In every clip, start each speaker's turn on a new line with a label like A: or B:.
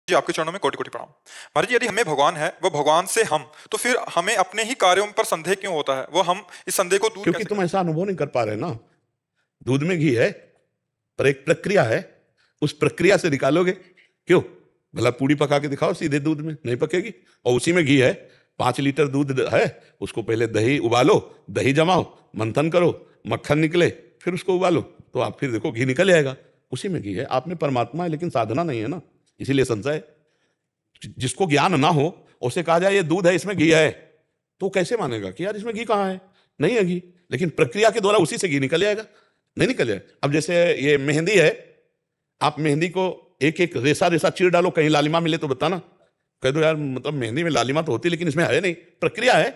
A: जी, आपके चरणों में कोटि कोटि प्रणाम। महाराज जी, यदि हमें भगवान है, वो भगवान से हम, तो फिर हमें अपने ही कार्यों पर संदेह क्यों होता है? वो हम इस संदेह को दूर
B: क्योंकि
A: कैसे
B: तुम
A: करें?
B: ऐसा अनुभव नहीं कर पा रहे ना। दूध में घी है, पर एक प्रक्रिया है, उस प्रक्रिया से निकालोगे क्यों? भला पूड़ी पका के दिखाओ सीधे दूध में, नहीं पकेगी। और उसी में घी है, 5 लीटर दूध है, उसको पहले दही उबालो, दही जमाओ, मंथन करो, मक्खन निकले, फिर उसको उबालो, तो आप फिर देखो घी निकल आएगा। उसी में घी है। आप में परमात्मा है, लेकिन साधना नहीं है ना, इसीलिए संशय। जिसको ज्ञान ना हो, उसे कहा जाए ये दूध है, इसमें घी है, तो कैसे मानेगा कि यार इसमें घी कहाँ है? नहीं है घी। लेकिन प्रक्रिया के द्वारा उसी से घी निकल जाएगा। नहीं निकल जाए। अब जैसे ये मेहंदी है, आप मेहंदी को एक एक रेसा रेसा चीर डालो, कहीं लालिमा मिले तो बताना। कह दो यार मतलब मेहंदी में लालिमा तो होती, लेकिन इसमें है नहीं। प्रक्रिया है।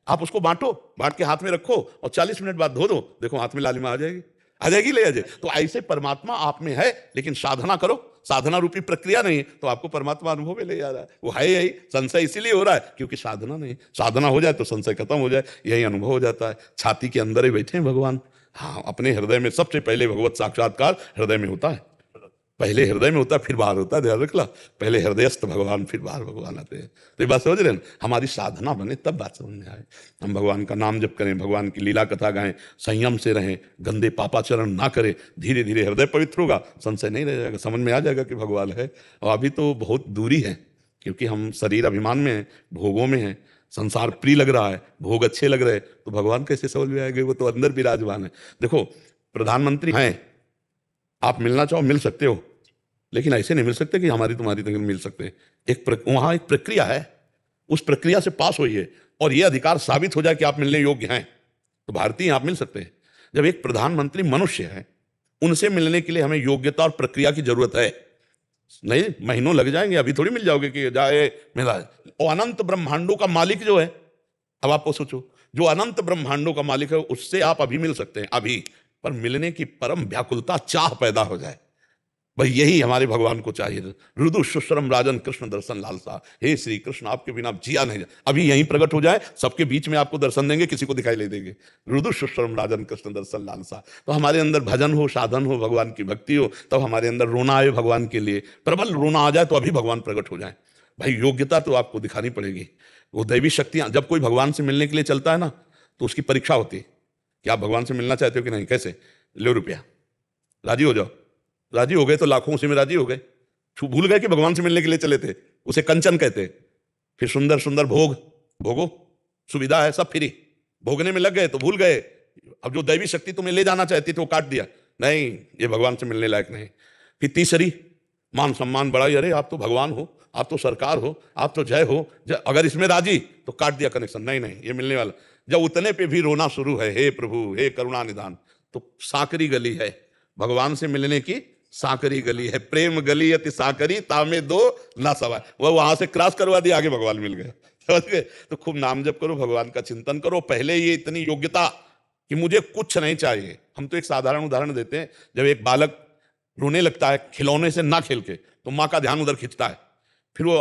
B: आप उसको बांटो, बांट के हाथ में रखो और 40 मिनट बाद धो दो, देखो हाथ में लालिमा आ जाएगी। आ जाएगी, ले आ जाए। तो ऐसे परमात्मा आप में है, लेकिन साधना करो। साधना रूपी प्रक्रिया नहीं, तो आपको परमात्मा अनुभव में ले जा रहा है। वो है यही। संशय इसीलिए हो रहा है क्योंकि साधना नहीं। साधना हो जाए तो संशय खत्म हो जाए, यही अनुभव हो जाता है। छाती के अंदर ही बैठे हैं भगवान। हाँ, अपने हृदय में सबसे पहले भगवत साक्षात्कार हृदय में होता है। पहले हृदय में होता है, फिर बाहर होता है। ध्यान रखला, पहले हृदयस्थ भगवान, फिर बाहर भगवान आते हैं। तो ये बात समझ रहे हैं? हमारी साधना बने तब बात समझ में आए। हम भगवान का नाम जप करें, भगवान की लीला कथा गाएं, संयम से रहें, गंदे पापाचरण ना करें। धीरे धीरे हृदय पवित्र होगा, संशय नहीं रह जाएगा, समझ में आ जाएगा कि भगवान है। और अभी तो बहुत दूरी है, क्योंकि हम शरीर अभिमान में हैं, भोगों में हैं, संसार प्रिय लग रहा है, भोग अच्छे लग रहे हैं, तो भगवान कैसे समझ में आएंगे? वो तो अंदर विराजमान है। देखो, प्रधानमंत्री हैं, आप मिलना चाहो मिल सकते हो, लेकिन ऐसे नहीं मिल सकते कि हमारी तुम्हारी तक मिल सकते। वहां एक प्रक्रिया है, उस प्रक्रिया से पास होइए और यह अधिकार साबित हो जाए कि आप मिलने योग्य हैं, तो भारतीय आप मिल सकते हैं। जब एक प्रधानमंत्री मनुष्य है, उनसे मिलने के लिए हमें योग्यता और प्रक्रिया की जरूरत है। नहीं, महीनों लग जाएंगे, अभी थोड़ी मिल जाओगे कि जाए मिला। और अनंत ब्रह्मांडों का मालिक जो है, अब आपको सोचो, जो अनंत ब्रह्मांडों का मालिक है, उससे आप अभी मिल सकते हैं, अभी। पर मिलने की परम व्याकुलता, चाह पैदा हो जाए, भाई यही हमारे भगवान को चाहिए। रुदु सुश्रम राजन कृष्ण दर्शन लालसा। हे श्री कृष्ण, आपके बिना जिया नहीं जा। अभी यहीं प्रकट हो जाए, सबके बीच में आपको दर्शन देंगे, किसी को दिखाई नहीं देंगे। रुदु सुश्रम राजन कृष्ण दर्शन लालसा। तो हमारे अंदर भजन हो, साधन हो, भगवान की भक्ति हो, तब हमारे अंदर रोना आए भगवान के लिए, प्रबल रोना आ जाए, तो अभी भगवान प्रकट हो जाए। भाई योग्यता तो आपको दिखानी पड़ेगी। वो दैवी शक्तियां, जब कोई भगवान से मिलने के लिए चलता है ना, तो उसकी परीक्षा होती है कि आप भगवान से मिलना चाहते हो कि नहीं। कैसे? लो रुपया, राजी हो जाओ। राजी हो गए तो लाखों उसी में राजी हो गए। भूल गए कि भगवान से मिलने के लिए चले थे। उसे कंचन कहते। फिर सुंदर सुंदर भोग भोगो, सुविधा है, सब फ्री। भोगने में लग गए तो भूल गए। अब जो दैवी शक्ति तुम्हें ले जाना चाहती थी, वो काट दिया। नहीं, ये भगवान से मिलने लायक नहीं। फिर तीसरी, मान सम्मान बढ़ाई। अरे आप तो भगवान हो, आप तो सरकार हो, आप तो जय हो, अगर इसमें राजी, तो काट दिया कनेक्शन। नहीं नहीं, ये मिलने वाला। जब उतने पे भी रोना शुरू है, हे प्रभु, हे करुणा निधान, तो सांकरी गली है भगवान से मिलने की। सांकरी गली है, प्रेम गली अति सांकरी, तामे दो ना सवाय। वह वहां से क्रॉस करवा दिया, आगे भगवान मिल गए। समझ गए? तो खूब नाम जप करो, भगवान का चिंतन करो। पहले ये इतनी योग्यता कि मुझे कुछ नहीं चाहिए। हम तो एक साधारण उदाहरण देते हैं। जब एक बालक रोने लगता है खिलौने से ना खेल के, तो माँ का ध्यान उधर खिंचता है। फिर वो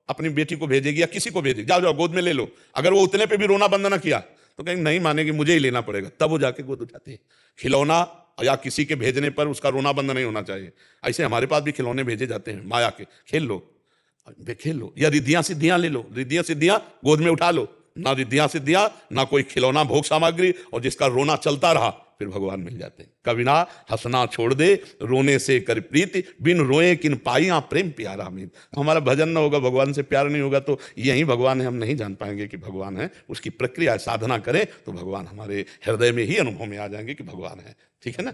B: अपनी बेटी को भेजेगी या किसी को भेजेगी, जाओ जाओ गोद में ले लो। अगर वो उतने पे भी रोना बंद ना किया, तो कहीं नहीं मानेगी, मुझे ही लेना पड़ेगा। तब वो जाके गोद उठाती है। खिलौना या किसी के भेजने पर उसका रोना बंद नहीं होना चाहिए। ऐसे हमारे पास भी खिलौने भेजे जाते हैं माया के, खेल लो, खेल लो। या रिद्धियां सिद्धियां ले लो, रिद्धियां सिद्धियां गोद में उठा लो। ना रिद्धियां सिद्धियां, ना कोई खिलौना भोग सामग्री, और जिसका रोना चलता रहा, फिर भगवान मिल जाते हैं। कविना हंसना छोड़ दे, रोने से कर प्रीति, बिन रोए किन पाइया प्रेम प्यारा मीत। हमारा भजन ना होगा, भगवान से प्यार नहीं होगा, तो यही भगवान है, हम नहीं जान पाएंगे कि भगवान है। उसकी प्रक्रिया साधना करें तो भगवान हमारे हृदय में ही अनुभव में आ जाएंगे कि भगवान है। ठीक है ना?